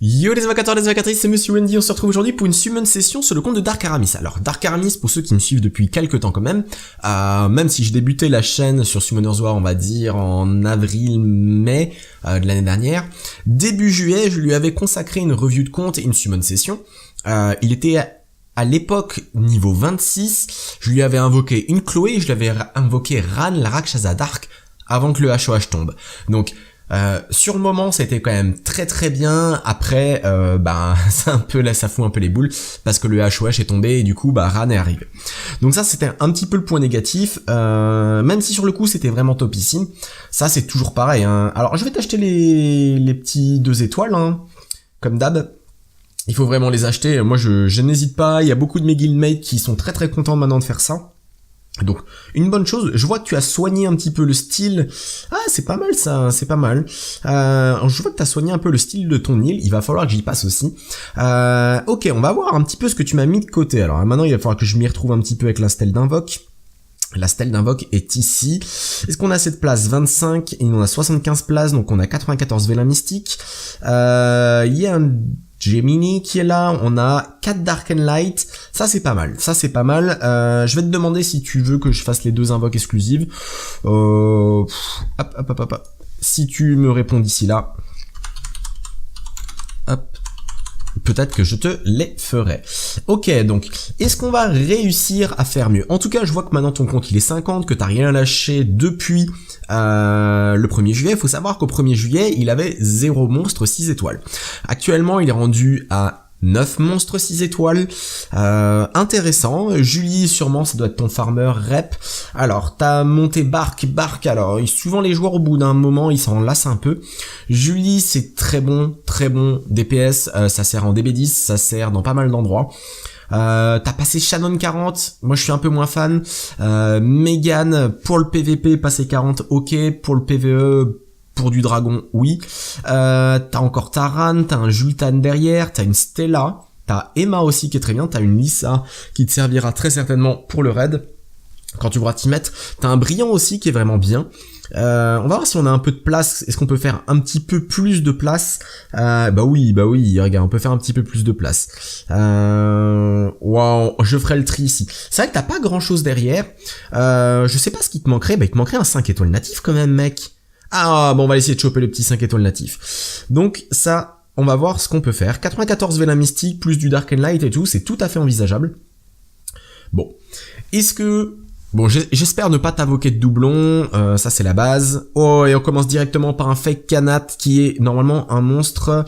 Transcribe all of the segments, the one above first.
Yo les invocateurs, les invocatrices, c'est Monsieur Wendy, on se retrouve aujourd'hui pour une summon session sur le compte de Dark Aramis. Alors Dark Aramis, pour ceux qui me suivent depuis quelques temps quand même si j'ai débuté la chaîne sur Summoners War, on va dire en avril-mai de l'année dernière, début juillet, je lui avais consacré une review de compte et une summon session. Il était à l'époque niveau 26, je lui avais invoqué une Chloé et je lui avais invoqué Ran, la Rakshasa Dark, avant que le HOH tombe. Donc sur le moment c'était quand même très bien. Après c'est un peu là, ça fout un peu les boules parce que le HOH est tombé et du coup Ran est arrivé. Donc ça c'était un petit peu le point négatif, même si sur le coup c'était vraiment topissime. Ça c'est toujours pareil hein. Alors je vais t'acheter les petits 2 étoiles hein, comme d'hab. Il faut vraiment les acheter. Moi je n'hésite pas, il y a beaucoup de mes guildmates qui sont très contents maintenant de faire ça. Donc, une bonne chose, je vois que tu as soigné un petit peu le style. Ah, c'est pas mal ça, c'est pas mal. Je vois que tu as soigné un peu le style de ton île, il va falloir que j'y passe aussi. Ok, on va voir un petit peu ce que tu m'as mis de côté. Alors maintenant, il va falloir que je m'y retrouve un petit peu avec la stèle d'invoque. La stèle d'invoque est ici. Est-ce qu'on a cette place 25 et on a 75 places, donc on a 94 vélins mystiques. Il y a un Gemini qui est là, on a 4 Dark and Light, ça c'est pas mal, je vais te demander si tu veux que je fasse les 2 invoques exclusives, si tu me réponds d'ici là, hop, peut-être que je te les ferai. Ok, donc, est-ce qu'on va réussir à faire mieux? En tout cas, je vois que maintenant ton compte il est 50, que t'as rien lâché depuis le 1er juillet. Il faut savoir qu'au 1er juillet, il avait 0 monstre 6 étoiles. Actuellement, il est rendu à 9 monstres 6 étoiles. Intéressant. Julie, sûrement, ça doit être ton farmer rep. Alors, t'as monté Bark. Alors, souvent les joueurs, au bout d'un moment, ils s'en lassent un peu. Julie, c'est très bon DPS. Ça sert en DB10, ça sert dans pas mal d'endroits. T'as passé Shannon 40, moi je suis un peu moins fan. Megan, pour le PVP, passer 40, ok. Pour le PVE, pour du dragon, oui. T'as encore Taran, t'as un Jultan derrière, t'as une Stella, t'as Emma aussi qui est très bien, t'as une Lisa qui te servira très certainement pour le raid quand tu voudras t'y mettre. T'as un Brillant aussi qui est vraiment bien. On va voir si on a un peu de place. Est-ce qu'on peut faire un petit peu plus de place? Bah oui, regarde, on peut faire un petit peu plus de place. Wow, je ferai le tri ici. C'est vrai que t'as pas grand chose derrière. Je sais pas ce qui te manquerait. Bah il te manquerait un 5 étoiles natif quand même, mec. Ah bon, on va essayer de choper le petit 5 étoiles natif. Donc ça, on va voir ce qu'on peut faire. 94 vélins mystiques plus du Dark and Light et tout, c'est tout à fait envisageable. Bon, est-ce que... Bon, j'espère ne pas t'invoquer de doublon, ça c'est la base. Oh, et on commence directement par un fake Kanat qui est normalement un monstre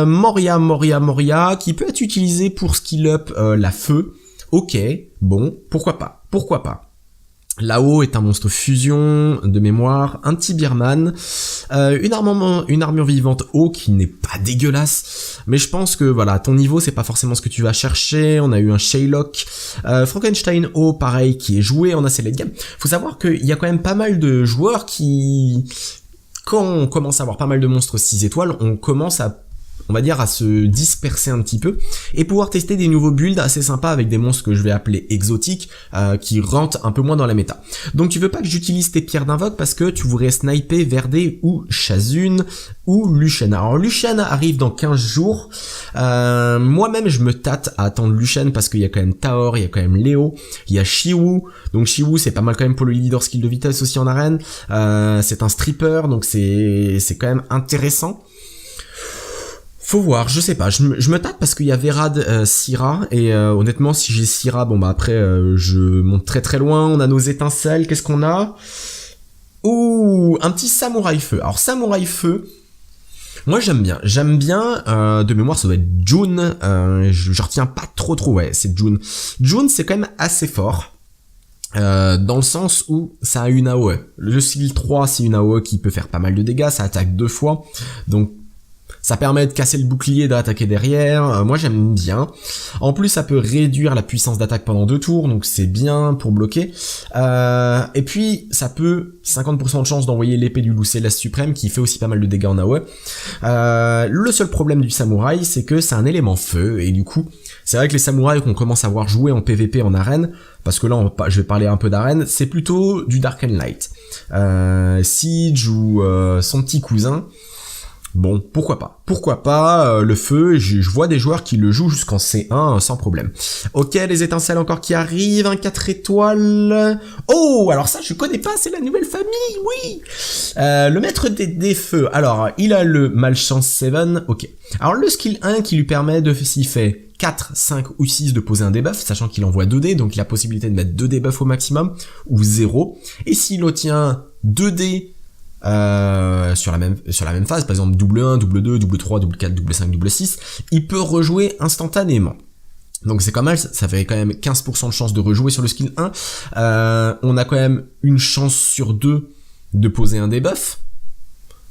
Moria, qui peut être utilisé pour skill up la feu. Ok, bon, pourquoi pas. Là-haut est un monstre fusion de mémoire, un petit Birman, une armure vivante eau qui n'est pas dégueulasse, mais je pense que voilà, ton niveau c'est pas forcément ce que tu vas chercher. On a eu un Shylock, Frankenstein eau pareil qui est joué, on a ses late game. Faut savoir qu'il y a quand même pas mal de joueurs qui, quand on commence à avoir pas mal de monstres 6 étoiles, on commence à, on va dire, à se disperser un petit peu et pouvoir tester des nouveaux builds assez sympas avec des monstres que je vais appeler exotiques, qui rentrent un peu moins dans la méta. Donc tu veux pas que j'utilise tes pierres d'invoque parce que tu voudrais sniper Verdé ou Chazune ou Luchen. Alors Luchen arrive dans 15 jours. Moi-même je me tâte à attendre Luchen parce qu'il y a quand même Taor, il y a quand même Léo, il y a Shiwu. Donc Shiwu c'est pas mal quand même pour le leader skill de vitesse aussi en arène. C'est un stripper, donc c'est quand même intéressant. Faut voir, je sais pas, je me tâte parce qu'il y a Verad, Syrah, et honnêtement si j'ai Syrah, bon bah après je monte très loin. On a nos étincelles, qu'est-ce qu'on a? Ouh, un petit Samouraï Feu. Alors Samouraï Feu, moi j'aime bien, de mémoire ça doit être June, je retiens pas trop, ouais c'est June. June c'est quand même assez fort. Dans le sens où ça a une AOE. Le skill 3 c'est une AOE qui peut faire pas mal de dégâts, ça attaque 2 fois, donc ça permet de casser le bouclier et d'attaquer derrière. Moi j'aime bien. En plus ça peut réduire la puissance d'attaque pendant 2 tours, donc c'est bien pour bloquer. Et puis ça peut 50% de chance d'envoyer l'épée du loup céleste suprême qui fait aussi pas mal de dégâts en AOE. Le seul problème du samouraï c'est que c'est un élément feu et du coup c'est vrai que les samouraïs qu'on commence à voir jouer en PVP en arène, parce que là je vais parler un peu d'arène, c'est plutôt du Dark and Light. Siege ou son petit cousin. Bon, pourquoi pas, le feu, je vois des joueurs qui le jouent jusqu'en C1 sans problème. Ok, les étincelles encore qui arrivent, un 4 étoiles. Oh, alors ça je connais pas, c'est la nouvelle famille, oui. Le maître des feux, alors il a le malchance 7, ok. Alors le skill 1 qui lui permet de, s'il fait 4, 5 ou 6 de poser un debuff, sachant qu'il envoie 2 dés, donc il a la possibilité de mettre 2 debuffs au maximum, ou 0. Et s'il obtient 2 dés sur la même phase, par exemple double 1, double 2, double 3, double 4, double 5, double 6, il peut rejouer instantanément. Donc c'est quand même, ça fait quand même 15% de chance de rejouer sur le skill 1. On a quand même une chance sur 2 de poser un debuff.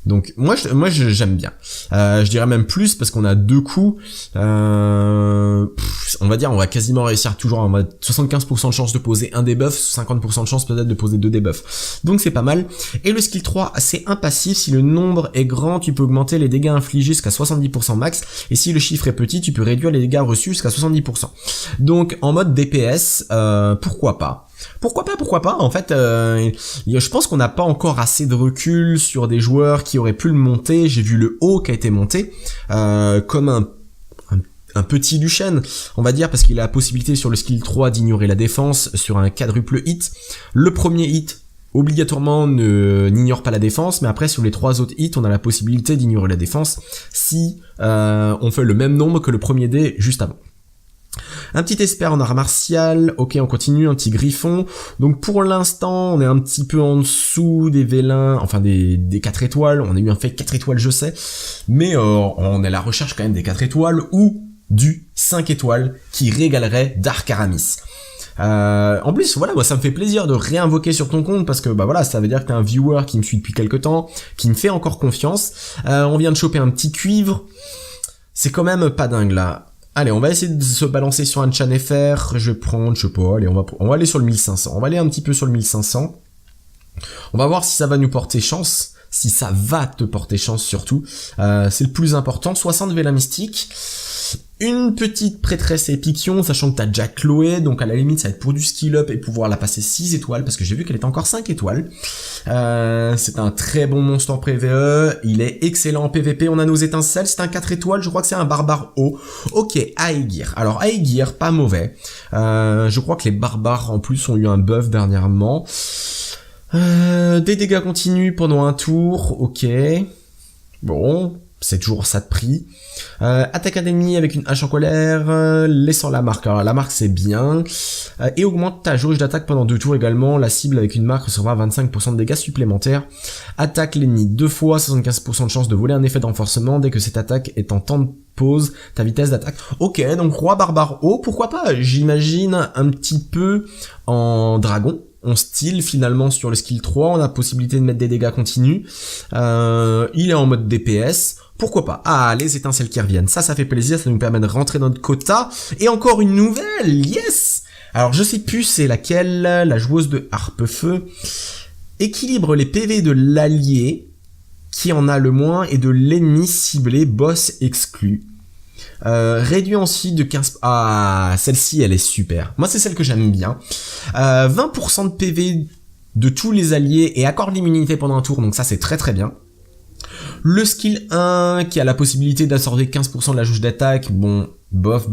Donc moi j'aime bien. Je dirais même plus parce qu'on a 2 coups. On va dire on va quasiment réussir toujours à 75% de chance de poser un debuff, 50% de chance peut-être de poser 2 debuffs. Donc c'est pas mal. Et le skill 3, c'est un passif. Si le nombre est grand, tu peux augmenter les dégâts infligés jusqu'à 70% max. Et si le chiffre est petit, tu peux réduire les dégâts reçus jusqu'à 70%. Donc en mode DPS, pourquoi pas. Pourquoi pas, en fait, je pense qu'on n'a pas encore assez de recul sur des joueurs qui auraient pu le monter. J'ai vu le haut qui a été monté, comme un petit Lucian, on va dire, parce qu'il a la possibilité sur le skill 3 d'ignorer la défense sur un quadruple hit. Le premier hit, obligatoirement, n'ignore pas la défense, mais après, sur les 3 autres hits, on a la possibilité d'ignorer la défense si on fait le même nombre que le premier dé juste avant. Un petit esper en art martial, ok on continue, un petit griffon, donc pour l'instant on est un petit peu en dessous des vélins, enfin des 4 étoiles, on a eu un fait 4 étoiles je sais, mais on est à la recherche quand même des 4 étoiles ou du 5 étoiles qui régalerait Dark Aramis. En plus, voilà, moi ça me fait plaisir de réinvoquer sur ton compte parce que bah voilà, ça veut dire que t'es un viewer qui me suit depuis quelques temps, qui me fait encore confiance. On vient de choper un petit cuivre, c'est quand même pas dingue là. Allez, on va essayer de se balancer sur un Chan FR. Je vais prendre, je sais pas, allez, on va aller sur le 1500. On va aller un petit peu sur le 1500. On va voir si ça va nous porter chance. Si ça va te porter chance surtout. C'est le plus important. 60 vélins mystiques. Une petite prêtresse épiquion, sachant que t'as déjà Chloé, donc à la limite ça va être pour du skill up et pouvoir la passer 6 étoiles, parce que j'ai vu qu'elle était encore 5 étoiles. C'est un très bon monstre en PvE, il est excellent en PvP, on a nos étincelles, c'est un 4 étoiles, je crois que c'est un barbare haut. Ok, Aegir. Alors Aegir, pas mauvais. Je crois que les barbares en plus ont eu un buff dernièrement. Des dégâts continus pendant un tour, ok. Bon, c'est toujours ça de prix. Attaque d'ennemi avec une hache en colère, laissant la marque. Alors la marque c'est bien. Et augmente ta jauge d'attaque pendant 2 tours également. La cible avec une marque recevra 25% de dégâts supplémentaires. Attaque l'ennemi 2 fois, 75% de chance de voler un effet de renforcement dès que cette attaque est en temps de pause, ta vitesse d'attaque. Ok, donc roi barbare haut, pourquoi pas? J'imagine un petit peu en dragon. On style finalement sur le skill 3, on a possibilité de mettre des dégâts continus. Il est en mode DPS. Pourquoi pas? Ah, les étincelles qui reviennent. Ça fait plaisir, ça nous permet de rentrer dans notre quota. Et encore une nouvelle, yes! Alors je sais plus c'est laquelle, la joueuse de harpe feu. Équilibre les PV de l'allié, qui en a le moins, et de l'ennemi ciblé, boss exclu. Réduit ensuite de 15... Ah, celle-ci, elle est super. Moi, c'est celle que j'aime bien. 20% de PV de tous les alliés et accorde l'immunité pendant un tour, donc ça, c'est très très bien. Le skill 1, qui a la possibilité d'absorber 15% de la jauge d'attaque, bon, bof.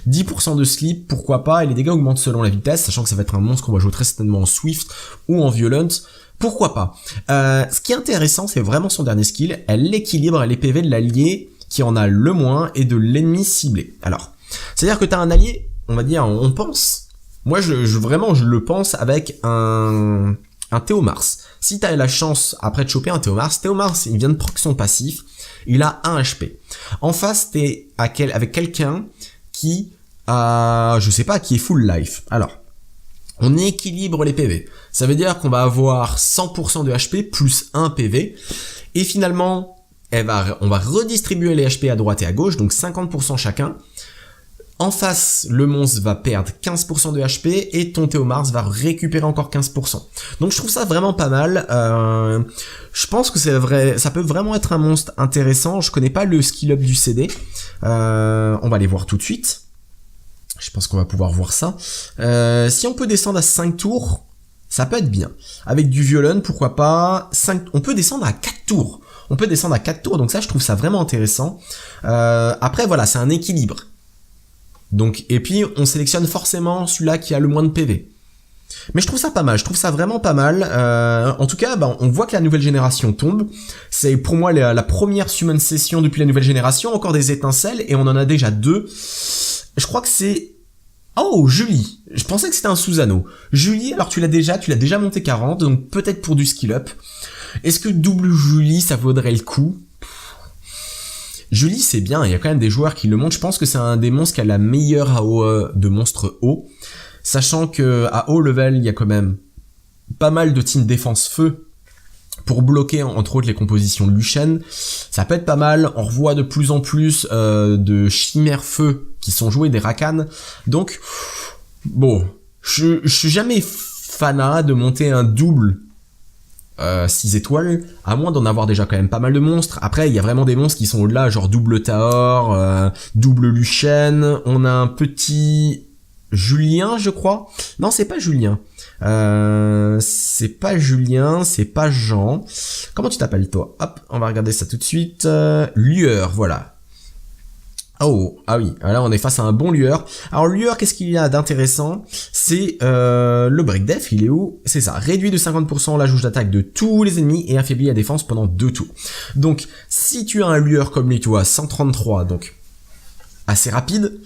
10% de slip, pourquoi pas, et les dégâts augmentent selon la vitesse, sachant que ça va être un monstre qu'on va jouer très certainement en swift ou en violent. Pourquoi pas. Ce qui est intéressant, c'est vraiment son dernier skill. Elle équilibre les PV de l'allié qui en a le moins et de l'ennemi ciblé. Alors, c'est-à-dire que t'as un allié, on va dire, on pense, moi je le pense avec un Théomars. Si t'as la chance après de choper un Théomars, il vient de proc son passif, il a 1 HP. En face, t'es avec quelqu'un qui a, je sais pas, qui est full life. Alors, on équilibre les PV. Ça veut dire qu'on va avoir 100% de HP plus 1 PV. Et finalement, on va redistribuer les HP à droite et à gauche, donc 50% chacun. En face, le monstre va perdre 15% de HP et ton Théomars va récupérer encore 15%. Donc je trouve ça vraiment pas mal. Je pense que c'est vrai, ça peut vraiment être un monstre intéressant. Je connais pas le skill up du CD. On va aller voir tout de suite. Je pense qu'on va pouvoir voir ça. Si on peut descendre à 5 tours, ça peut être bien. Avec du violent, pourquoi pas. On peut descendre à 4 tours. on peut descendre à 4 tours, donc ça je trouve ça vraiment intéressant. Après voilà, c'est un équilibre. Donc, et puis on sélectionne forcément celui-là qui a le moins de PV. Mais je trouve ça pas mal, je trouve ça vraiment pas mal. En tout cas, on voit que la nouvelle génération tombe. C'est pour moi la première summon session depuis la nouvelle génération, encore des étincelles, et on en a déjà 2. Je crois que c'est... Oh, Julie. Je pensais que c'était un Susano. Julie, alors tu l'as déjà monté 40, donc peut-être pour du skill up. Est-ce que double Julie, ça vaudrait le coup? Julie, c'est bien, il y a quand même des joueurs qui le montent. Je pense que c'est un des monstres qui a la meilleure AOE de monstres haut. Sachant que à haut level, il y a quand même pas mal de team défense feu pour bloquer entre autres les compositions de Lucian. Ça peut être pas mal. On revoit de plus en plus de chimères feu qui sont joués, des Rakan. Donc, bon, je suis jamais fanat de monter un double 6 étoiles, à moins d'en avoir déjà quand même pas mal de monstres. Après, il y a vraiment des monstres qui sont au-delà, genre double Taor, double Lucian. On a un petit Julien, je crois. Non, c'est pas Julien. C'est pas Julien, c'est pas Jean. Comment tu t'appelles, toi? Hop, on va regarder ça tout de suite. Lueur, voilà. Oh, ah oui, là on est face à un bon Lueur. Alors Lueur, qu'est-ce qu'il y a d'intéressant? C'est le break def, il est où? C'est ça, réduit de 50% la jauge d'attaque de tous les ennemis et affaiblit la défense pendant 2 tours. Donc, si tu as un Lueur comme lui, tu vois, 133, donc assez rapide,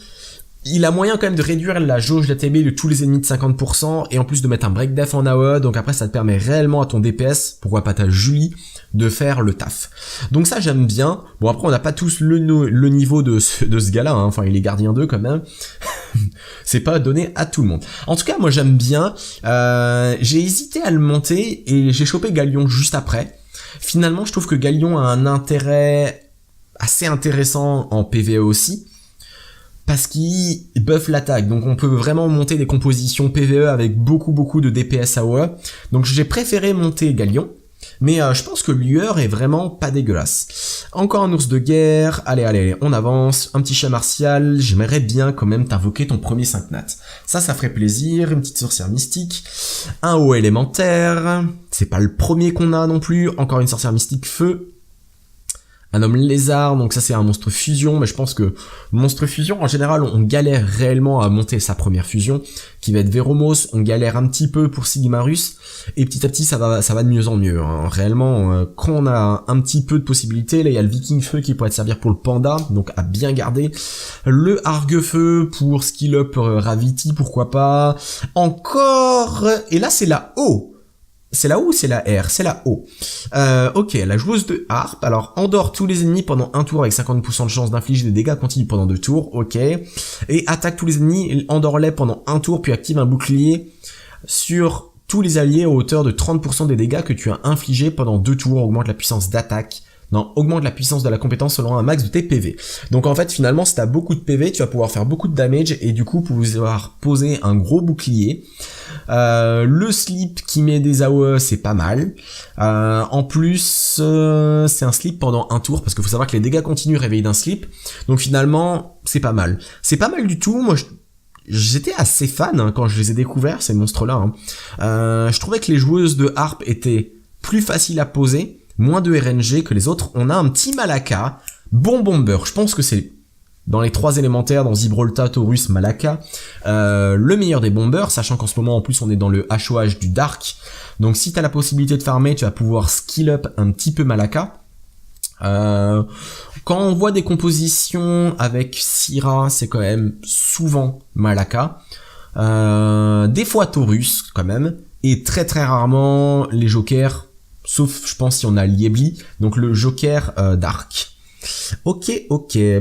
il a moyen quand même de réduire la jauge d'ATB de tous les ennemis de 50% et en plus de mettre un break def en AOE, donc après ça te permet réellement à ton DPS, pourquoi pas ta Julie, de faire le taf. Donc ça j'aime bien. Bon après on n'a pas tous le niveau de ce gars-là, hein. Enfin il est gardien 2 quand même. C'est pas donné à tout le monde. En tout cas moi j'aime bien. J'ai hésité à le monter et j'ai chopé Galion juste après. Finalement je trouve que Galion a un intérêt assez intéressant en PvE aussi. Parce qu'il buff l'attaque, donc on peut vraiment monter des compositions PvE avec beaucoup de DPS AOE. Donc j'ai préféré monter Galion, mais je pense que Lueur est vraiment pas dégueulasse. Encore un ours de guerre, allez, on avance, un petit chat martial, j'aimerais bien quand même t'invoquer ton premier 5 nat. Ça ferait plaisir, une petite sorcière mystique, un haut élémentaire, c'est pas le premier qu'on a non plus, encore une sorcière mystique feu, un homme lézard, donc ça c'est un monstre fusion, mais je pense que monstre fusion, en général, on galère réellement à monter sa première fusion, qui va être Véromos, on galère un petit peu pour Sigmarus, et petit à petit ça va de mieux en mieux, hein. Réellement, quand on a un petit peu de possibilités, là il y a le Viking Feu qui pourrait te servir pour le panda, donc à bien garder, le Argue-Feu pour skill up Raviti, pourquoi pas, encore, et là c'est la O. C'est la O ou c'est la R? C'est la O. Ok, la joueuse de harpe. Alors, endort tous les ennemis pendant un tour avec 50% de chance d'infliger des dégâts continus pendant 2 tours. Ok. Et attaque tous les ennemis, endort-les pendant un tour, puis active un bouclier sur tous les alliés à hauteur de 30% des dégâts que tu as infligés pendant 2 tours. Augmente la puissance d'attaque. Non, augmente la puissance de la compétence selon un max de tes PV. Donc en fait, finalement, si t'as beaucoup de PV, tu vas pouvoir faire beaucoup de damage et du coup pouvoir poser un gros bouclier. Le slip qui met des AOE, c'est pas mal. En plus, c'est un slip pendant un tour parce qu'il faut savoir que les dégâts continus réveillent d'un slip. Donc finalement, c'est pas mal. C'est pas mal du tout. Moi, j'étais assez fan hein, quand je les ai découverts, ces monstres-là. Hein. Je trouvais que les joueuses de harpe étaient plus faciles à poser, moins de RNG que les autres. On a un petit Malaka, bon bomber. Je pense que c'est dans les 3 élémentaires, dans Gibraltar, Taurus, Malaka, le meilleur des bombers, sachant qu'en ce moment, en plus, on est dans le HOH du Dark. Donc, si t'as la possibilité de farmer, tu vas pouvoir skill up un petit peu Malaka. Quand on voit des compositions avec Syrah, c'est quand même souvent Malaka. Des fois Taurus, quand même. Et très rarement, les jokers, sauf, je pense, si on a Liebli, donc le joker Dark. Ok,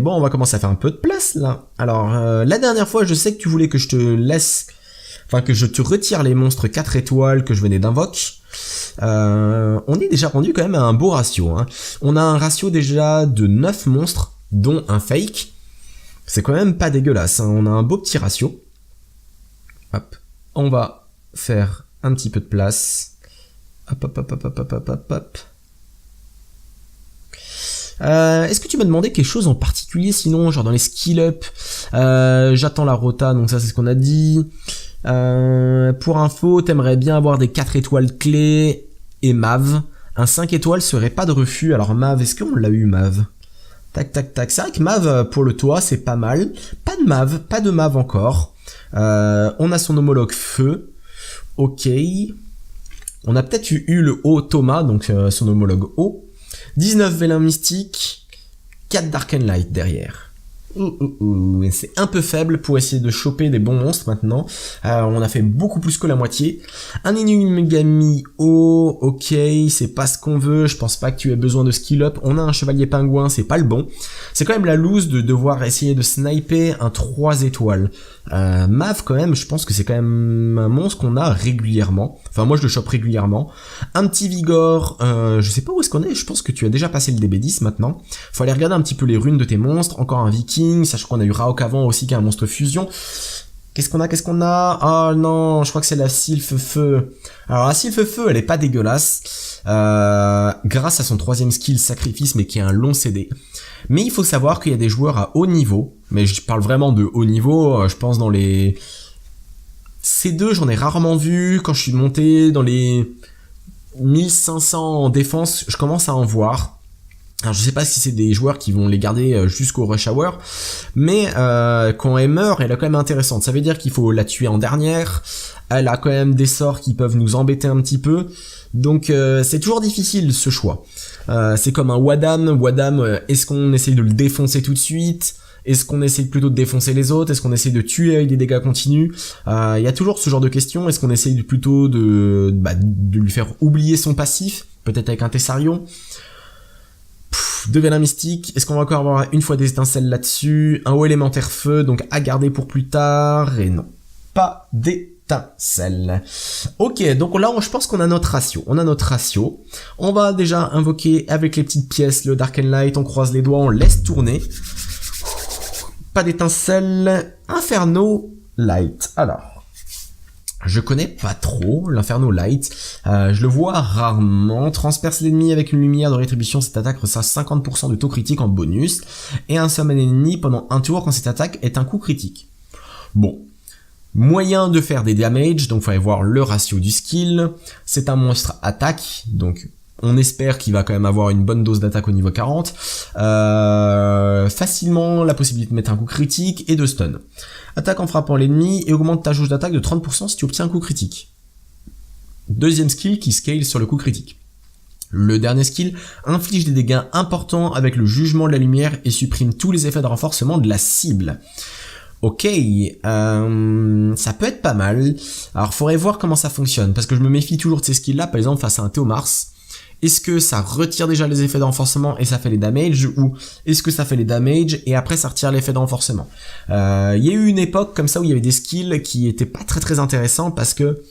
bon on va commencer à faire un peu de place là. Alors la dernière fois je sais que tu voulais que je te laisse, enfin que je te retire les monstres 4 étoiles que je venais d'invoquer. On est déjà rendu quand même à un beau ratio hein. On a un ratio déjà de 9 monstres dont un fake. C'est quand même pas dégueulasse hein. On a un beau petit ratio. Hop, on va faire un petit peu de place. Hop. Est-ce que tu m'as demandé quelque chose en particulier sinon, genre dans les skill up? J'attends la rota, donc ça c'est ce qu'on a dit. Pour info, t'aimerais bien avoir des 4 étoiles clés et Mav. Un 5 étoiles serait pas de refus. Alors Mav, est-ce qu'on l'a eu Mav? Tac tac tac. C'est vrai que Mav pour le toit c'est pas mal. Pas de Mav encore. On a son homologue feu. Ok. On a peut-être eu le haut Thomas, donc son homologue haut. 19 vélins mystiques. 4 Dark and Light derrière. C'est un peu faible pour essayer de choper des bons monstres maintenant. On a fait beaucoup plus que la moitié. Un Inumigami haut, ok, c'est pas ce qu'on veut. Je pense pas que tu aies besoin de skill up. On a un chevalier pingouin, c'est pas le bon. C'est quand même la loose de devoir essayer de sniper un 3 étoiles. Mav quand même, je pense que c'est quand même un monstre qu'on a régulièrement. Enfin moi je le chope régulièrement. Un petit Vigor, je sais pas où est-ce qu'on est. Je pense que tu as déjà passé le DB10 maintenant. Faut aller regarder un petit peu les runes de tes monstres. Encore un Viking, sachant qu'on a eu Raok avant aussi qui est un monstre fusion. Qu'est-ce qu'on a? Ah non, je crois que c'est la Sylph Feu. Alors la Sylph Feu, elle est pas dégueulasse. Grâce à son 3ème skill sacrifice, mais qui est un long CD. Mais il faut savoir qu'il y a des joueurs à haut niveau. Mais je parle vraiment de haut niveau, je pense dans les... C2, j'en ai rarement vu. Quand je suis monté dans les 1500 en défense, je commence à en voir. Alors je sais pas si c'est des joueurs qui vont les garder jusqu'au rush hour, mais quand elle meurt, elle est quand même intéressante. Ça veut dire qu'il faut la tuer en dernière. Elle a quand même des sorts qui peuvent nous embêter un petit peu. Donc c'est toujours difficile ce choix. C'est comme un Wadam. Wadam, est-ce qu'on essaye de le défoncer tout de suite? Est-ce qu'on essaye plutôt de défoncer les autres? Est-ce qu'on essaye de tuer avec des dégâts continus? Il y a toujours ce genre de questions. Est-ce qu'on essaye plutôt de lui faire oublier son passif? Peut-être avec un Tessarion. 2 vélins mystiques. Est-ce qu'on va encore avoir une fois des étincelles là-dessus? Un haut élémentaire feu, donc à garder pour plus tard. Et non, pas d'étincelles. Ok, donc là, je pense qu'on a notre ratio. On va déjà invoquer avec les petites pièces le Dark and Light. On croise les doigts, on laisse tourner. Pas d'étincelles. Inferno Light. Alors, je connais pas trop l'Inferno Light, je le vois rarement. Transperce l'ennemi avec une lumière de rétribution, cette attaque reçoit 50% de taux critique en bonus, et un summon ennemi pendant un tour quand cette attaque est un coup critique. Bon, moyen de faire des damages, donc il faut aller voir le ratio du skill. C'est un monstre attaque, donc on espère qu'il va quand même avoir une bonne dose d'attaque au niveau 40. Facilement la possibilité de mettre un coup critique et de stun. Attaque en frappant l'ennemi et augmente ta jauge d'attaque de 30% si tu obtiens un coup critique. Deuxième skill qui scale sur le coup critique. Le dernier skill inflige des dégâts importants avec le jugement de la lumière et supprime tous les effets de renforcement de la cible. Ok, ça peut être pas mal. Alors faudrait voir comment ça fonctionne, parce que je me méfie toujours de ces skills là, par exemple face à un Théomars. Est-ce que ça retire déjà les effets de renforcement et ça fait les damages, ou est-ce que ça fait les damages et après ça retire l'effet de renforcement? Il y a eu une époque comme ça où il y avait des skills qui étaient pas très intéressants parce que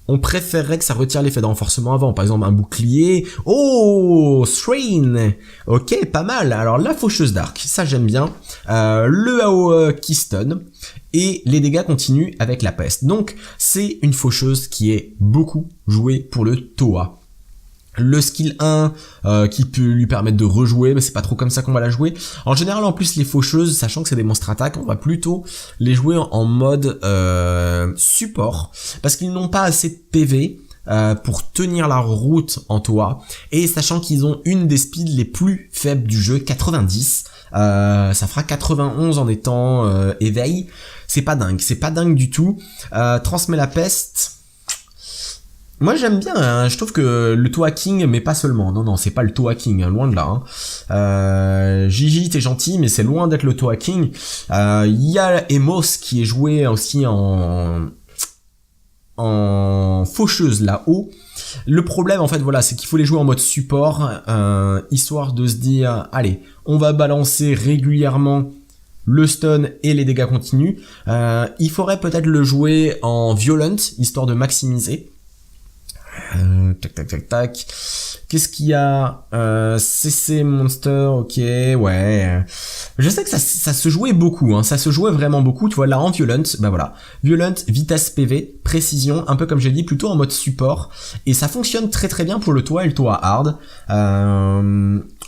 on préférerait que ça retire l'effet de renforcement avant. Par exemple un bouclier. Oh, Strain. Ok, pas mal. Alors la faucheuse d'arc, ça j'aime bien. Le AOE qui stun et les dégâts continuent avec la peste. Donc c'est une faucheuse qui est beaucoup jouée pour le Toa. Le skill 1 qui peut lui permettre de rejouer, mais c'est pas trop comme ça qu'on va la jouer. En général, en plus, les faucheuses, sachant que c'est des monstres attaques, on va plutôt les jouer en mode support, parce qu'ils n'ont pas assez de PV pour tenir la route en toit, et sachant qu'ils ont une des speeds les plus faibles du jeu, 90, ça fera 91 en étant éveil. C'est pas dingue du tout. Transmet la peste. Moi j'aime bien, hein. Je trouve que le Toa King, mais pas seulement, non c'est pas le Toa King, hein, loin de là. Hein. Gigi t'es gentil, mais c'est loin d'être le Toa King. Il y a Emos qui est joué aussi en faucheuse là-haut. Le problème en fait voilà, c'est qu'il faut les jouer en mode support, histoire de se dire, allez, on va balancer régulièrement le stun et les dégâts continus. Il faudrait peut-être le jouer en violent, histoire de maximiser. Tac. Qu'est-ce qu'il y a? CC Monster, ok, ouais. Je sais que ça se jouait beaucoup, hein. Ça se jouait vraiment beaucoup. Tu vois, là en Violent, bah voilà. Violent, vitesse PV, précision, un peu comme j'ai dit, plutôt en mode support. Et ça fonctionne très bien pour le Toa et le Toa hard.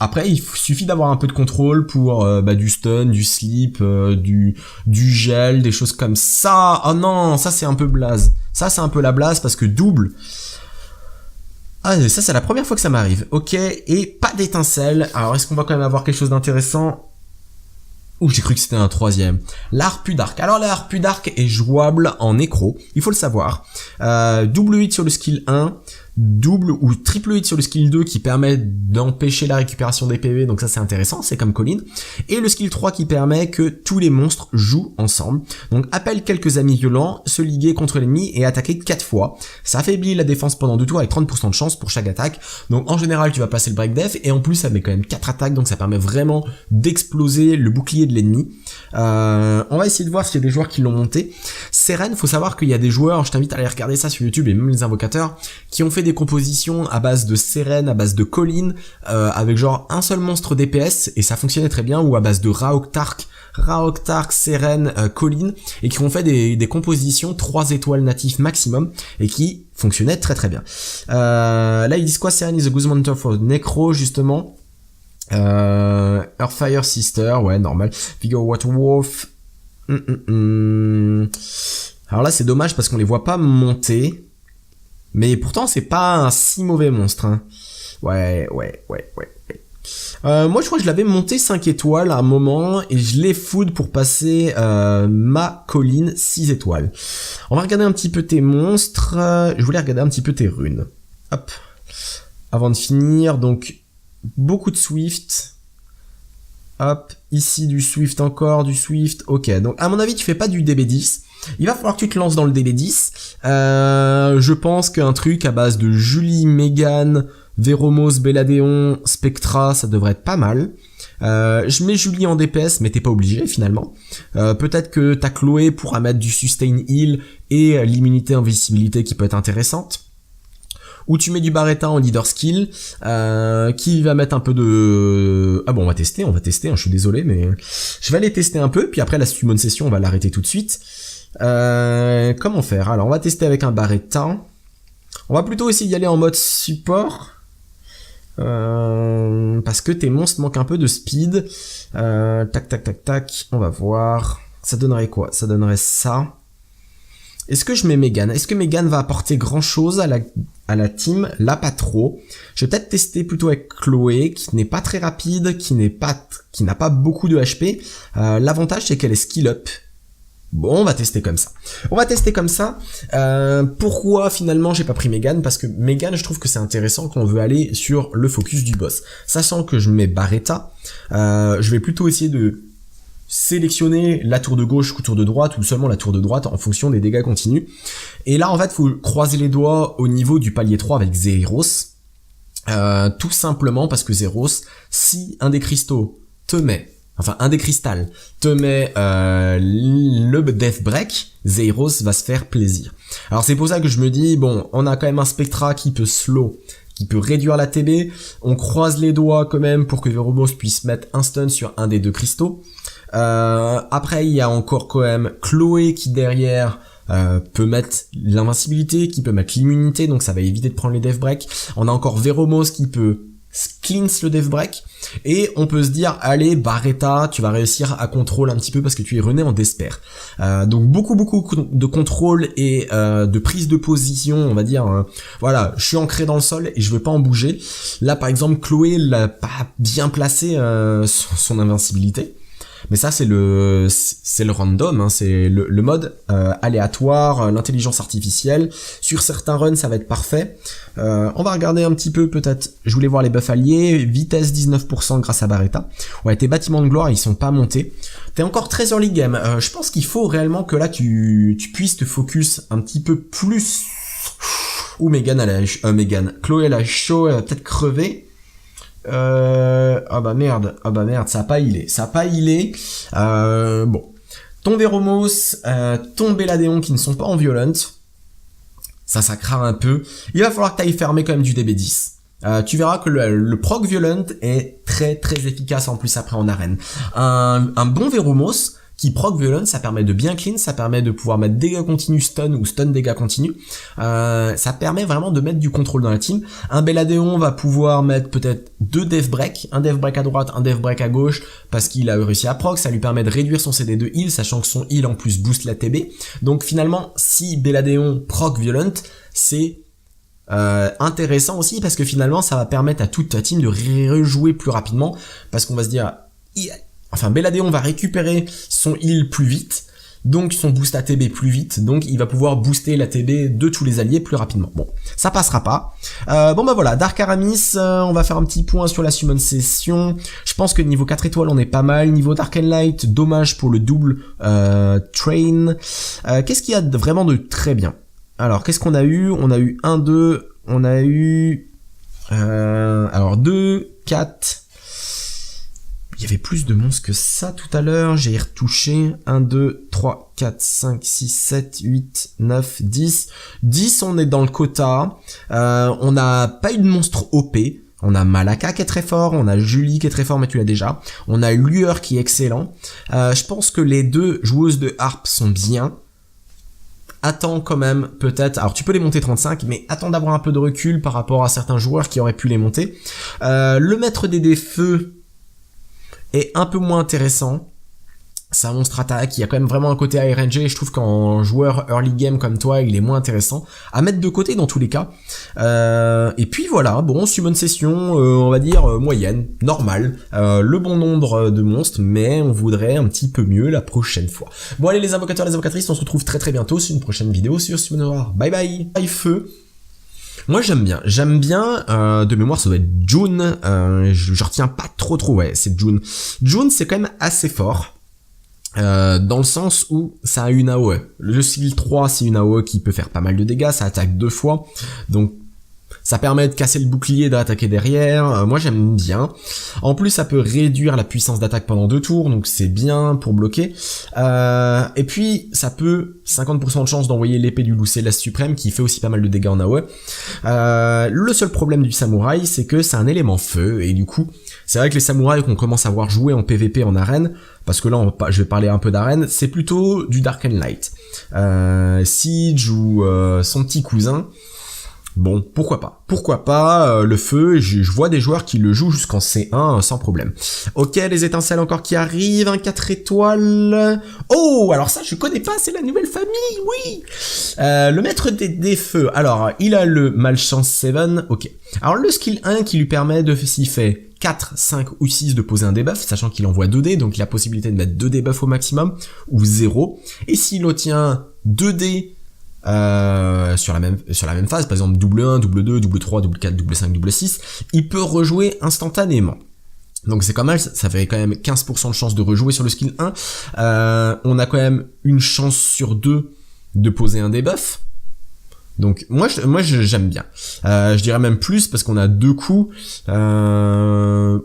Après, il suffit d'avoir un peu de contrôle pour du stun, du sleep, du gel, des choses comme ça. Oh non, ça c'est un peu blaze. Ça c'est un peu la blaze parce que double. Ah, ça c'est la première fois que ça m'arrive. Ok, et pas d'étincelle. Alors est-ce qu'on va quand même avoir quelque chose d'intéressant? Ouh, j'ai cru que c'était un troisième. La Harpue d'Arc. Alors la Harpue d'Arc est jouable en nécro, il faut le savoir. Double hit sur le skill 1, double ou triple hit sur le skill 2 qui permet d'empêcher la récupération des PV, donc ça c'est intéressant, c'est comme Colin. Et le skill 3 qui permet que tous les monstres jouent ensemble. Donc appelle quelques amis violents, se liguer contre l'ennemi et attaquer 4 fois. Ça affaiblit la défense pendant 2 tours avec 30% de chance pour chaque attaque. Donc en général tu vas passer le break def et en plus ça met quand même 4 attaques, donc ça permet vraiment d'exploser le bouclier de l'ennemi. On va essayer de voir s'il y a des joueurs qui l'ont monté. Seren, faut savoir qu'il y a des joueurs, je t'invite à aller regarder ça sur YouTube et même les invocateurs, qui ont fait des compositions à base de Seren, à base de Colin, avec genre un seul monstre DPS et ça fonctionnait très bien, ou à base de Raoktark, Seren, Colin, et qui ont fait des compositions 3 étoiles natifs maximum et qui fonctionnaient très très bien. Là ils disent quoi? Seren is a good monster for Necro justement. Earthfire Sister, ouais, normal. Vigor Water Wolf. Alors là, c'est dommage parce qu'on les voit pas monter. Mais pourtant, c'est pas un si mauvais monstre, hein. Ouais. Moi, je crois que je l'avais monté 5 étoiles à un moment et je l'ai food pour passer ma colline 6 étoiles. On va regarder un petit peu tes monstres. Je voulais regarder un petit peu tes runes. Hop. Avant de finir, donc... beaucoup de Swift. Hop, ici du Swift encore, du Swift. Ok, donc à mon avis tu fais pas du DB10. Il va falloir que tu te lances dans le DB10. Je pense qu'un truc à base de Julie, Megan, Veromos, Belladeon, Spectra, ça devrait être pas mal. Je mets Julie en DPS, mais t'es pas obligé finalement. Peut-être que ta Chloé pourra mettre du Sustain Heal et l'immunité invisibilité qui peut être intéressante. Ou tu mets du Barretta en leader skill, qui va mettre un peu de... Ah bon, on va tester, hein, je suis désolé, mais je vais aller tester un peu, puis après la summon session, on va l'arrêter tout de suite. Comment faire? Alors, on va tester avec un Barretta. On va plutôt essayer d'y aller en mode support, parce que tes monstres manquent un peu de speed. Tac, on va voir. Ça donnerait quoi? Ça donnerait ça. Est-ce que je mets Megan? Est-ce que Megan va apporter grand chose à la team? Là, pas trop. Je vais peut-être tester plutôt avec Chloé, qui n'est pas très rapide, qui n'a pas beaucoup de HP. L'avantage, c'est qu'elle est skill up. Bon, on va tester comme ça. Pourquoi finalement j'ai pas pris Megan? Parce que Megan, je trouve que c'est intéressant quand on veut aller sur le focus du boss. Sachant que je mets Barretta, je vais plutôt essayer de sélectionner la tour de gauche ou tour de droite ou seulement la tour de droite en fonction des dégâts continus. Et là en fait faut croiser les doigts au niveau du palier 3 avec Zeros, tout simplement parce que Zeros, si un des cristaux te met, enfin un des cristals te met le Death Break, Zeros va se faire plaisir. Alors c'est pour ça que je me dis, bon, on a quand même un Spectra qui peut slow, qui peut réduire la TB, on croise les doigts quand même pour que Veromos puisse mettre un stun sur un des deux cristaux. Après il y a encore quand même Chloé qui derrière peut mettre l'invincibilité, qui peut mettre l'immunité, donc ça va éviter de prendre les death break. On a encore Veromos qui peut cleanse le death break, et on peut se dire allez Barretta, tu vas réussir à contrôle un petit peu parce que tu es runé en despair. Donc beaucoup de contrôle et de prise de position, on va dire. Voilà, je suis ancré dans le sol et je veux pas en bouger. Là par exemple Chloé l'a pas bien placé son invincibilité. Mais ça c'est le random, hein, c'est le mode aléatoire, l'intelligence artificielle. Sur certains runs ça va être parfait. On va regarder un petit peu peut-être. Je voulais voir les buffs alliés. Vitesse 19% grâce à Barretta. Ouais, tes bâtiments de gloire ils sont pas montés. T'es encore très early game. Je pense qu'il faut réellement que là tu puisses te focus un petit peu plus. Ou Chloé elle a chaud, elle va peut-être crever. Ah bah merde, ça a pas healé. Bon. Ton Veromos, ton Belladeon qui ne sont pas en violent. Ça craint un peu. Il va falloir que tu ailles fermer quand même du DB10. Tu verras que le proc violent est très très efficace en plus après en arène. Un bon Veromos qui proc violent, ça permet de bien clean, ça permet de pouvoir mettre dégâts continus stun ou stun dégâts continus. Ça permet vraiment de mettre du contrôle dans la team. Un Belladeon va pouvoir mettre peut-être 2 death break, un death break à droite, un death break à gauche, parce qu'il a réussi à proc, ça lui permet de réduire son CD de heal, sachant que son heal en plus booste la TB. Donc finalement, si Belladeon proc violent, c'est intéressant aussi parce que finalement ça va permettre à toute ta team de rejouer plus rapidement parce qu'on va se dire Belladeon va récupérer son heal plus vite, donc son boost ATB plus vite, donc il va pouvoir booster l'ATB de tous les alliés plus rapidement. Bon, ça passera pas. Voilà, Dark Aramis, on va faire un petit point sur la Summon Session. Je pense que niveau 4 étoiles on est pas mal. Niveau Dark and Light, dommage pour le double Train. Qu'est-ce qu'il y a vraiment de très bien? Alors, qu'est-ce qu'on a eu? On a eu 1, 2, on a eu... 2, 4... Il y avait plus de monstres que ça tout à l'heure, j'ai retouché. 1, 2, 3, 4, 5, 6, 7, 8, 9, 10. 10, on est dans le quota. On n'a pas eu de monstre OP. On a Malaka qui est très fort, on a Julie qui est très fort, mais tu l'as déjà. On a Lueur qui est excellent. Je pense que les deux joueuses de harpe sont bien. Attends quand même, peut-être, alors tu peux les monter 35, mais attends d'avoir un peu de recul par rapport à certains joueurs qui auraient pu les monter. Le maître des feux est un peu moins intéressant. C'est un monstre attaque, il y a quand même vraiment un côté ARNG, je trouve qu'en joueur early game comme toi, il est moins intéressant à mettre de côté dans tous les cas. Et puis voilà, bon, Summon Session, on va dire moyenne, normale, le bon nombre de monstres, mais on voudrait un petit peu mieux la prochaine fois. Bon allez les invocateurs, les invocatrices, on se retrouve très très bientôt sur une prochaine vidéo sur Summon Noir. Bye bye. Bye feu. Moi j'aime bien, de mémoire ça doit être June, je retiens pas trop, ouais c'est June. June c'est quand même assez fort. Dans le sens où ça a une AOE. Le skill 3 c'est une AOE qui peut faire pas mal de dégâts, ça attaque 2 fois, donc ça permet de casser le bouclier et d'attaquer derrière. Moi j'aime bien. En plus ça peut réduire la puissance d'attaque pendant 2 tours, donc c'est bien pour bloquer. Et puis ça peut 50% de chance d'envoyer l'épée du loup céleste suprême qui fait aussi pas mal de dégâts en AOE. Le seul problème du samouraï c'est que c'est un élément feu et du coup c'est vrai que les samouraïs qu'on commence à voir jouer en PVP en arène, parce que là je vais parler un peu d'arène, c'est plutôt du Dark and Light. Siege ou son petit cousin. Bon, pourquoi pas, le feu, je vois des joueurs qui le jouent jusqu'en C1 sans problème. Ok, les étincelles encore qui arrivent, un 4 étoiles. Oh, alors ça je connais pas, c'est la nouvelle famille, oui. Le maître des feux, alors il a le malchance 7, ok. Alors le skill 1 qui lui permet de, s'il fait 4, 5 ou 6 de poser un debuff, sachant qu'il envoie 2 dés, donc il a la possibilité de mettre 2 debuffs au maximum, ou 0. Et s'il obtient 2 dés sur la même phase, par exemple double 1, double 2, double 3, double 4, double 5, double 6, il peut rejouer instantanément. Donc c'est quand même, ça fait quand même 15% de chance de rejouer sur le skill 1. On a quand même une chance sur 2 de poser un debuff. Donc moi j'aime bien. Je dirais même plus parce qu'on a 2 coups. On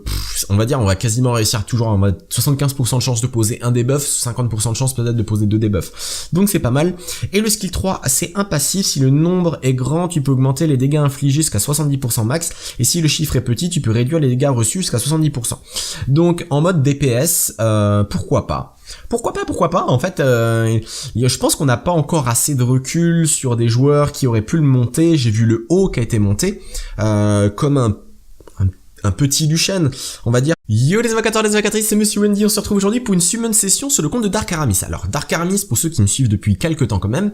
va dire on va quasiment réussir toujours. On va 75% de chance de poser un debuff, 50% de chance peut-être de poser 2 debuffs. Donc c'est pas mal. Et le skill 3 c'est un passif. Si le nombre est grand, tu peux augmenter les dégâts infligés jusqu'à 70% max. Et si le chiffre est petit, tu peux réduire les dégâts reçus jusqu'à 70%. Donc en mode DPS, pourquoi pas. Pourquoi pas, en fait, je pense qu'on n'a pas encore assez de recul sur des joueurs qui auraient pu le monter. J'ai vu le haut qui a été monté, comme un petit Lucian, on va dire. Yo les invocateurs, les invocatrices, c'est Monsieur Wendy, on se retrouve aujourd'hui pour une Summon Session sur le compte de Dark Aramis. Alors Dark Aramis, pour ceux qui me suivent depuis quelques temps quand même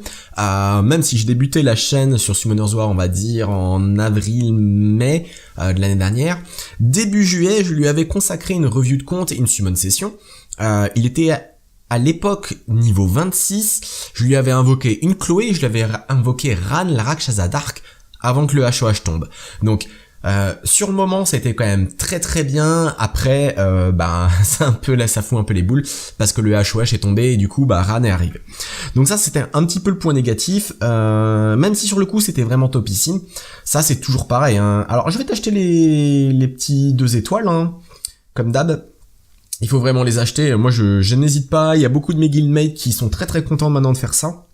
si j'ai débuté la chaîne sur Summoners War, on va dire en avril-mai de l'année dernière, début juillet, je lui avais consacré une review de compte et une Summon Session. Il était à l'époque niveau 26, je lui avais invoqué une Chloé et je lui avais invoqué Ran, la Rakshasa Dark, avant que le HOH tombe. Donc sur le moment c'était quand même très très bien. Après c'est un peu là, ça fout un peu les boules parce que le HOH est tombé et du coup Ran est arrivé. Donc ça c'était un petit peu le point négatif, même si sur le coup c'était vraiment topissime. Ça c'est toujours pareil hein. Alors je vais t'acheter les petits 2 étoiles hein, comme d'hab. Il faut vraiment les acheter. Moi je n'hésite pas, il y a beaucoup de mes guildmates qui sont très très contents maintenant de faire ça.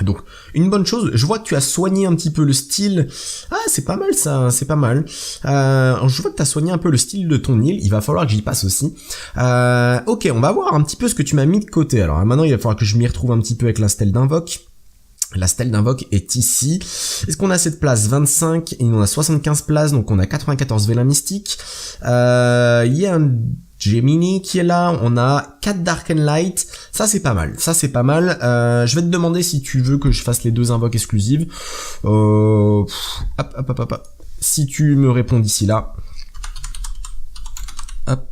Donc une bonne chose, je vois que tu as soigné un petit peu le style. Ah c'est pas mal ça, c'est pas mal. Je vois que tu as soigné un peu le style de ton île, il va falloir que j'y passe aussi. Ok, on va voir un petit peu ce que tu m'as mis de côté. Alors maintenant il va falloir que je m'y retrouve un petit peu avec la stèle d'invoque. La stèle d'invoque est ici. Est-ce qu'on a cette place 25 et on a 75 places, donc on a 94 vélins mystiques. Il y a un Gemini qui est là, on a 4 Dark and Light, Ça c'est pas mal, ça c'est pas mal. Je vais te demander si tu veux que je fasse les 2 invoques exclusives. Hop. Si tu me réponds d'ici là, hop.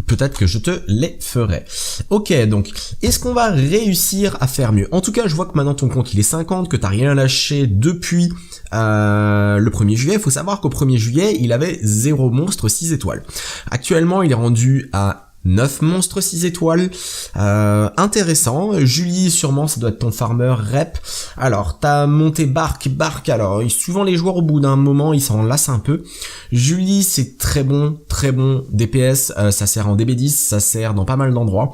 Peut-être que je te les ferai. Ok, donc, est-ce qu'on va réussir à faire mieux? En tout cas, je vois que maintenant ton compte il est 50, que t'as rien lâché depuis le 1er juillet. Il faut savoir qu'au 1er juillet, il avait 0 monstre 6 étoiles. Actuellement, il est rendu à 9 monstres 6 étoiles. Intéressant. Julie, sûrement, ça doit être ton farmer rep. Alors, t'as monté Bark. Alors, souvent les joueurs, au bout d'un moment, ils s'en lassent un peu. Julie, c'est très bon DPS. Ça sert en DB10, ça sert dans pas mal d'endroits.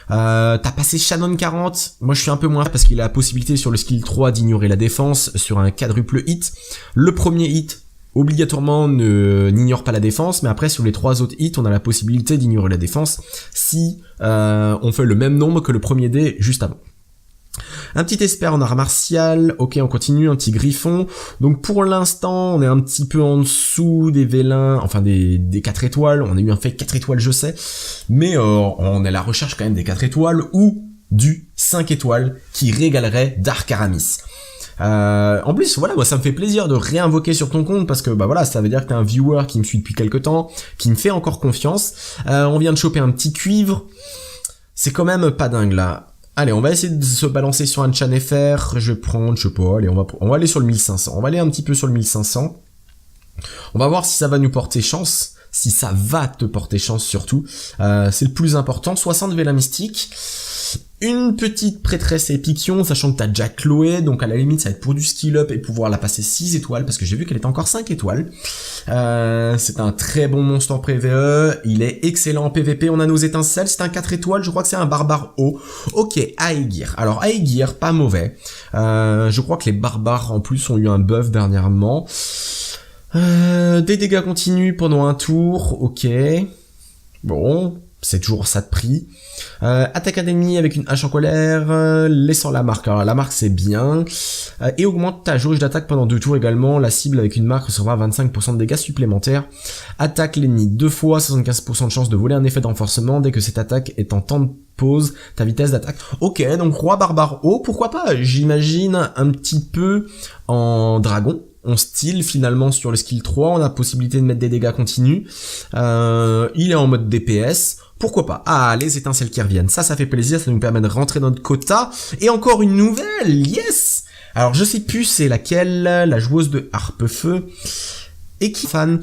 T'as passé Shannon 40. Moi, je suis un peu moins parce qu'il a la possibilité sur le skill 3 d'ignorer la défense sur un quadruple hit. Le premier hit, obligatoirement n'ignore pas la défense, mais après sur les 3 autres hits, on a la possibilité d'ignorer la défense si on fait le même nombre que le premier dé juste avant. Un petit esper en art martial, ok on continue, un petit griffon, donc pour l'instant on est un petit peu en dessous des vélins, enfin des 4 étoiles, on a eu un fait 4 étoiles je sais, mais on est à la recherche quand même des 4 étoiles ou du 5 étoiles qui régalerait Dark Aramis. En plus, voilà, moi ça me fait plaisir de réinvoquer sur ton compte parce que bah voilà, ça veut dire que t'es un viewer qui me suit depuis quelques temps, qui me fait encore confiance. On vient de choper un petit cuivre, c'est quand même pas dingue là. Allez, on va essayer de se balancer sur un Chan FR. Je vais prendre, je sais pas, allez, on va aller sur le 1500. On va aller un petit peu sur le 1500. On va voir si ça va nous porter chance. Si ça va te porter chance surtout. C'est le plus important. 60 Vela Mystique. Une petite prêtresse épiction, sachant que t'as déjà Chloé, donc à la limite ça va être pour du skill up et pouvoir la passer 6 étoiles, parce que j'ai vu qu'elle était encore 5 étoiles. C'est un très bon monstre en PvE, il est excellent en PvP, on a nos étincelles, c'est un 4 étoiles, je crois que c'est un barbare haut. Ok, Aegir. Alors Aegir, pas mauvais. Je crois que les barbares en plus ont eu un buff dernièrement. Des dégâts continus pendant un tour, ok. Bon, c'est toujours ça de prix. Attaque ennemi avec une hache en colère, laissant la marque. Alors la marque c'est bien. Et augmente ta jauge d'attaque pendant 2 tours également. La cible avec une marque recevra 25% de dégâts supplémentaires. Attaque l'ennemi 2 fois, 75% de chance de voler un effet de renforcement dès que cette attaque est en temps de pause ta vitesse d'attaque. Ok, donc roi barbare haut, pourquoi pas? J'imagine un petit peu en dragon. On style finalement sur le skill 3, on a possibilité de mettre des dégâts continus. Il est en mode DPS. Pourquoi pas? Ah, les étincelles qui reviennent. Ça fait plaisir, ça nous permet de rentrer dans notre quota. Et encore une nouvelle, yes! Alors, je sais plus c'est laquelle, la joueuse de Harpe-Feu. Et qui fan.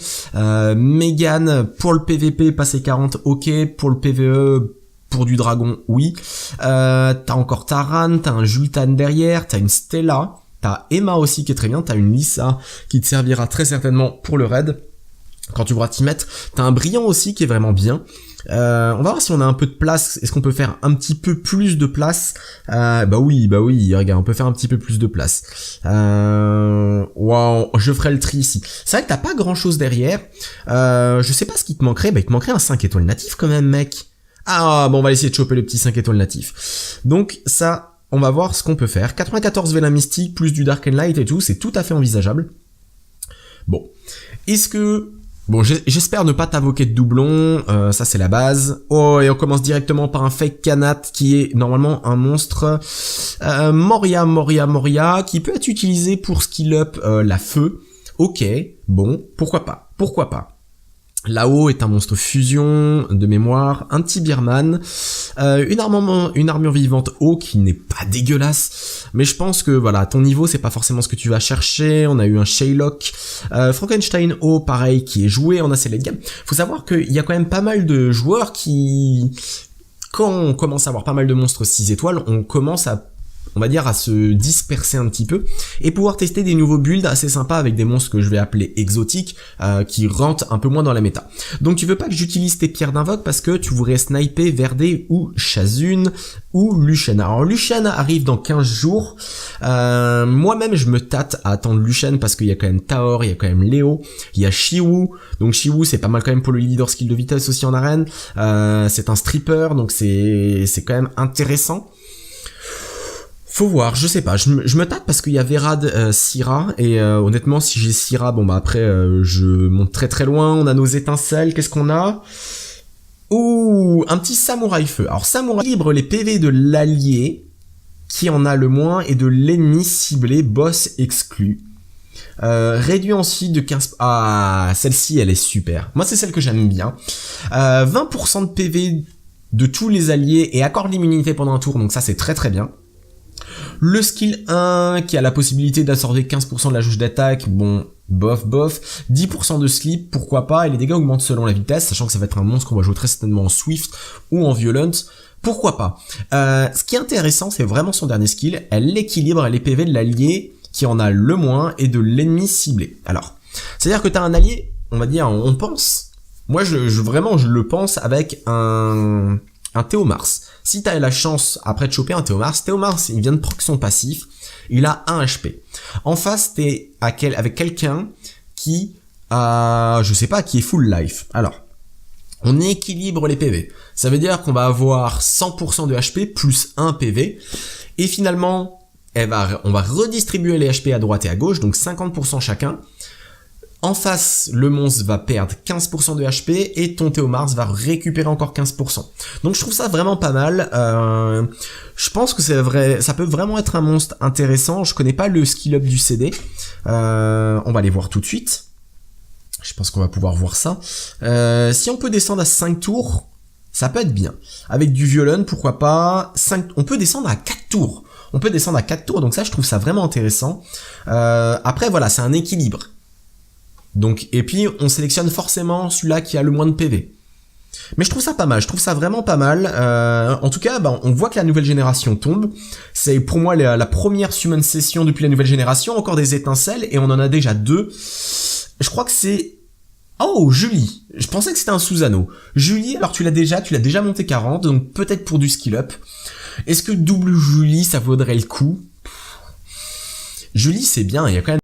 Megan, pour le PVP, passer 40, ok. Pour le PVE, pour du dragon, oui. T'as encore Taran, t'as un Jultan derrière, t'as une Stella. T'as Emma aussi qui est très bien, t'as une Lisa qui te servira très certainement pour le raid. Quand tu pourras t'y mettre. T'as un Brillant aussi qui est vraiment bien. On va voir si on a un peu de place. Est-ce qu'on peut faire un petit peu plus de place? Bah oui, regarde, on peut faire un petit peu plus de place. Wow, je ferai le tri ici. C'est vrai que t'as pas grand chose derrière. Je sais pas ce qui te manquerait. Bah il te manquerait un 5 étoiles natif quand même, mec. Ah bon, on va essayer de choper le petit 5 étoiles natif. Donc ça, on va voir ce qu'on peut faire. 94 Vela Mystique plus du Dark and Light et tout, c'est tout à fait envisageable. Bon, est-ce que... Bon, j'espère ne pas t'invoquer de doublon, ça c'est la base. Oh, et on commence directement par un fake Kanat qui est normalement un monstre Moria, qui peut être utilisé pour skill up la feu. Ok, bon, pourquoi pas. Là-haut est un monstre fusion de mémoire, un petit Birman, une armure vivante haut qui n'est pas dégueulasse, mais je pense que voilà, à ton niveau c'est pas forcément ce que tu vas chercher. On a eu un Shylock, Frankenstein haut pareil qui est joué, on a ses late game. Faut savoir qu'il y a quand même pas mal de joueurs qui, quand on commence à avoir pas mal de monstres 6 étoiles, on commence à, on va dire, à se disperser un petit peu et pouvoir tester des nouveaux builds assez sympas avec des monstres que je vais appeler exotiques qui rentrent un peu moins dans la méta. Donc tu veux pas que j'utilise tes pierres d'invoque parce que tu voudrais sniper Verdé ou Chazune ou Luchen. Alors Luchen arrive dans 15 jours. Moi-même je me tâte à attendre Luchen parce qu'il y a quand même Taor, il y a quand même Léo, il y a Shiwu. Donc Shiwu c'est pas mal quand même pour le leader skill de vitesse aussi en arène. C'est un stripper donc c'est quand même intéressant. Faut voir, je sais pas, je me tâte parce qu'il y a Verad, Syrah, et honnêtement si j'ai Syrah, bon bah après je monte très très loin, on a nos étincelles, qu'est-ce qu'on a? Ouh, un petit samouraï feu. Alors samouraï libre les PV de l'allié qui en a le moins et de l'ennemi ciblé, boss exclu. Réduit ensuite de 15... Ah, celle-ci, elle est super. Moi, c'est celle que j'aime bien. 20% de PV de tous les alliés et accorde l'immunité pendant un tour, donc ça, c'est très très bien. Le skill 1, qui a la possibilité d'absorber 15% de la jauge d'attaque, bon, bof. 10% de slip, pourquoi pas, et les dégâts augmentent selon la vitesse, sachant que ça va être un monstre qu'on va jouer très certainement en Swift ou en Violence. Pourquoi pas. Ce qui est intéressant, c'est vraiment son dernier skill. Elle équilibre les PV de l'allié qui en a le moins et de l'ennemi ciblé. Alors, c'est-à-dire que tu as un allié, on va dire, on pense. Moi, je le pense avec un Théomars. Si tu as la chance après de choper un Théomars, il vient de proc son passif, il a 1 HP. En face, t'es avec quelqu'un qui a, je sais pas, qui est full life. Alors, on équilibre les PV. Ça veut dire qu'on va avoir 100% de HP plus 1 PV. Et finalement, on va redistribuer les HP à droite et à gauche, donc 50% chacun. En face, le monstre va perdre 15% de HP et ton Théomars va récupérer encore 15%. Donc je trouve ça vraiment pas mal. Je pense que c'est vrai, ça peut vraiment être un monstre intéressant. Je connais pas le skill up du CD. On va aller voir tout de suite. Je pense qu'on va pouvoir voir ça. Si on peut descendre à 5 tours, ça peut être bien. Avec du violon, pourquoi pas. On peut descendre à 4 tours. Donc ça, je trouve ça vraiment intéressant. Après, voilà, c'est un équilibre. Donc, et puis, on sélectionne forcément celui-là qui a le moins de PV. Mais je trouve ça pas mal, je trouve ça vraiment pas mal. En tout cas, on voit que la nouvelle génération tombe. C'est pour moi la première summon session depuis la nouvelle génération. Encore des étincelles, et on en a déjà 2. Je crois que c'est... Oh, Julie. Je pensais que c'était un Susano. Julie, alors tu l'as déjà monté 40, donc peut-être pour du skill up. Est-ce que double Julie, ça vaudrait le coup? Julie, c'est bien, il y a quand même